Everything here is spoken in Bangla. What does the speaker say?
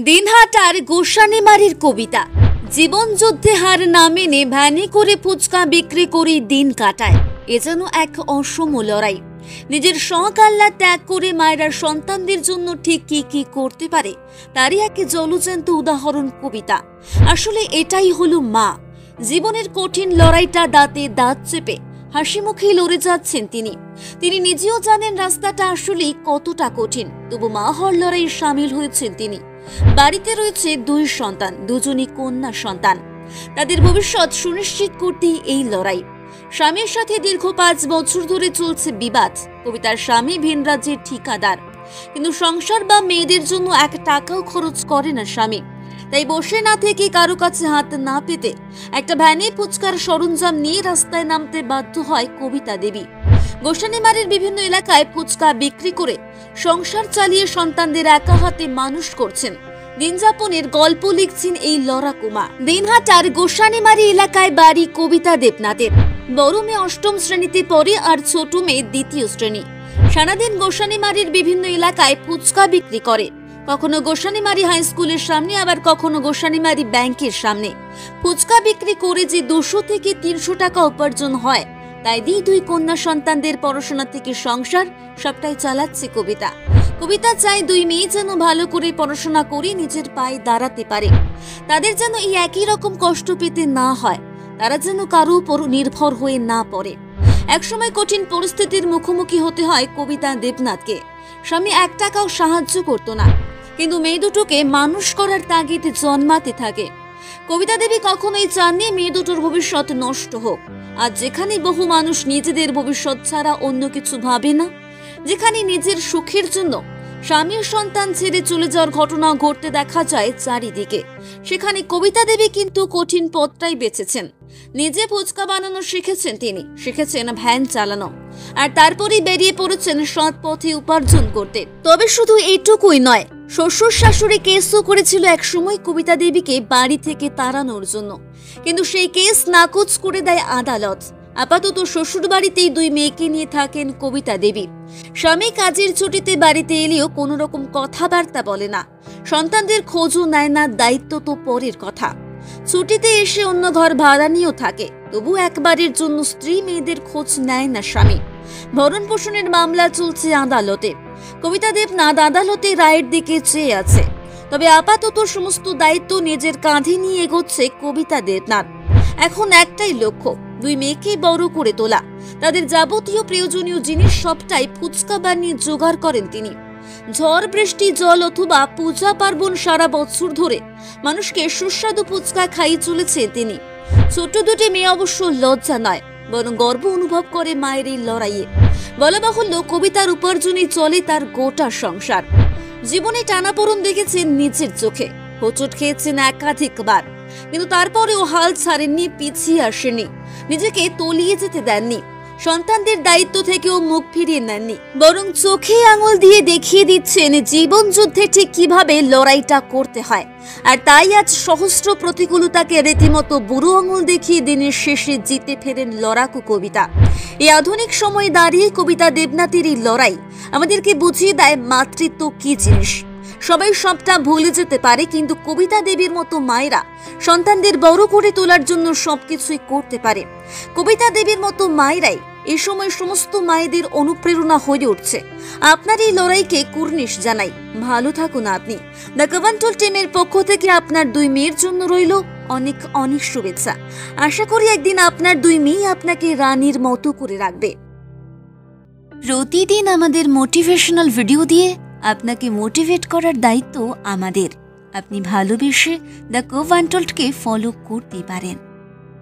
দিনহাটার গোসানিমারির কবিতা। জীবন যুদ্ধে হার না মেনে ভ্যানে করে ফুচকা বিক্রি করে দিন কাটায়। এ যেন এক অসম লড়াই। নিজের শখ আহ্লাদ ত্যাগ করে মায়েরা সন্তানদের জন্য ঠিক কি কি করতে পারে তারই এক জলজ্যান্ত উদাহরণ কবিতা। আসলে এটাই হলো মা। জীবনের কঠিন লড়াইটা দাঁতে দাঁত চেপে হাসি মুখেই লড়ে যাচ্ছেন তিনি নিজেও জানেন রাস্তাটা আসলে কতটা কঠিন, তবু মা হওয়ার লড়াইয়ে সামিল হয়েছেন তিনি। বাড়িতে রয়েছে দুই সন্তান, দুজনই কন্যা সন্তান। তাদের ভবিষ্যৎ সুনিশ্চিত করতেই এই লড়াই। স্বামীর সাথে দীর্ঘ 5 বছর ধরে চলছে বিবাদ। কবিতার স্বামী ভিন রাজ্যের ঠিকাদার, কিন্তু সংসার বা মেয়েদের জন্য 1 টাকাও খরচ করে না স্বামী। তাই বসে না থেকে কারো কাছে হাত না পেতে একটা ভ্যানে ফুচকার সরঞ্জাম নিয়ে রাস্তায় নামতে বাধ্য হয় কবিতা দেবী। গোসানিমারির বিভিন্ন এলাকায় ফুচকা বিক্রি করে সংসার চালিয়ে সন্তানদের একা হাতে মানুষ করছেন। দিনযাপনের গল্প লিখছেন এই লড়াকু মা। দিনহাটার গোসানিমারি এলাকায় বাড়ি কবিতা দেবনাথের। বড় মেয়ে 8ম শ্রেণীতে পড়ে আর ছোট মেয়ে 2য় শ্রেণী। সারাদিন গোসানিমারির বিভিন্ন এলাকায় ফুচকা বিক্রি করে, কখনো গোসানিমারি হাই স্কুলের সামনে, আবার কখনো গোসানিমারি ব্যাংকের সামনে। ফুচকা বিক্রি করে যে 200 থেকে 300 টাকা উপার্জন হয়, তাই দিয়ে 2 কন্যা সন্তানদের পড়াশোনা থেকে সংসার সবটাই চালাচ্ছে কবিতা চায় 2 মেয়ে যেন ভালো করে পড়াশোনা করে নিজের পায়ে দাঁড়াতে পারে। তাদের যেন এই একই রকম কষ্ট পেতে না হয়, তারা যেন কারো উপর নির্ভর হয়ে না পড়ে। একসময় কঠিন পরিস্থিতির মুখোমুখি হতে হয় কবিতা দেবনাথকে। স্বামী 1 টাকাও সাহায্য করতো না, কিন্তু মেয়ে দুটোকে মানুষ করার তাগিদ জন্মাতে থাকে। কবিতা দেবী কখনোই চাননি মেয়ে দুটোর ভবিষ্যৎ নষ্ট হোক। আর যেখানে বহু মানুষ নিজেদের ভবিষ্যৎ ছাড়া অন্য কিছু ভাবে না, যেখানে নিজের সুখের জন্য স্বামীর সন্তান ছেড়ে চলে যাওয়ার ঘটনা ঘটতে দেখা যায় চারিদিকে, সেখানে কবিতা দেবী কিন্তু কঠিন পথটাই বেছেছেন। নিজে ফুচকা বানানো শিখেছেন তিনি, শিখেছেন ভ্যান চালানো, আর তারপরেই বেরিয়ে পড়েছেন সৎ পথে উপার্জন করতে। তবে শুধু এইটুকুই নয়, শ্বশুর শাশুড়ি কেসও করেছিল একসময় কবিতা দেবীকে বাড়ি থেকে তাড়ানোর জন্য, কিন্তু সেই কেস নাকচ করে দেয় আদালত। আপাতত শ্বশুর বাড়িতেই 2 মেয়েকে নিয়ে থাকেন কবিতা দেবী। স্বামী কাজের ছুটিতে বাড়িতে এলেও কোনো রকম কথাবার্তা বলে না, সন্তানদের খোঁজও নেয় না, দায়িত্ব তো পরের কথা। ছুটিতে এসে অন্য ঘর ভাড়া নিয়েও থাকে, তবু একবারের জন্য স্ত্রী মেয়েদের খোঁজ নেয় না স্বামী। ভরণ পোষণের মামলা চলছে আদালতে। কবিতা দেবনাথ আদালতে রায়ের দিকে চেয়ে আছে, তবে আপাতত সমস্ত দায়িত্ব নিজের কাঁধে নিয়ে এগোচ্ছে কবিতা দেবনাথ। এখন একটাই লক্ষ্য, 2 মেয়েকে বড় করে তোলা। তাদের যাবতীয় প্রয়োজনীয় জিনিস সবটাই ফুচকা বানিয়ে জোগাড় করেন তিনি। ঝড় বৃষ্টি জল অথবা পূজা পার্বণ সারা বছর ধরে মানুষকে সুস্বাদু ফুচকা খাইয়ে চলেছে তিনি। ছোট 2টি মেয়ে অবশ্য লজ্জা নয়, বরং গর্ব অনুভব করে মায়ের এই লড়াইয়ে। বলা বাহুল্য, কবিতার উপার্জনে চলে তার গোটা সংসার। জীবনে টানাপোড়েন দেখেছেন নিজের চোখে, হোঁচট খেয়েছেন একাধিকবার, কিন্তু তারপরেও হাল ছাড়েননি, পিছিয়ে আসেননি, নিজেকে তলিয়ে যেতে দেননি। সন্তানদের দায়িত্ব থেকেও মুখ ফিরিয়ে নেননি, বরং চোখে আঙুল দিয়ে দেখিয়ে দিচ্ছেন জীবন যুদ্ধে ঠিক কিভাবে লড়াইটা করতে হয়। আর তাই আজ সহস্র প্রতিকূলতাকে রীতিমতো বুড়ো আঙুল দেখিয়ে দিনের শেষে জিতে ফেরেন লড়াকু কবিতা। এই আধুনিক সময়ে দাঁড়িয়ে কবিতা দেবনাথের এই লড়াই আমাদেরকে বুঝিয়ে দেয় মাতৃত্ব কি জিনিস। সবাই সবটা ভুলে যেতে পারে, কিন্তু কবিতা দেবীর মতো মায়েরা সন্তানদের বড় করে তোলার জন্য সবকিছুই করতে পারে। কবিতা দেবীর মতো মায়েরাই এই সময় সমস্ত মায়েদের অনুপ্রেরণা হয়ে উঠছে। আপনার এই লড়াইকে কুর্নিশ জানাই। ভালো থাকুন আপনি। দ্য কভান্টল টিমের পক্ষ থেকে আপনার 2 মেয়ের জন্য রইল অনেক অনেক শুভেচ্ছা। আশা করি একদিন আপনার 2 মেয়ে আপনাকে রানীর মতো করে রাখবে। প্রতিদিন আমাদের মোটিভেশনাল ভিডিও দিয়ে আপনাকে মোটিভেট করার দায়িত্ব আমাদের। আপনি ভালোবেসে দ্য কভান্টলকে ফলো করতে পারেন।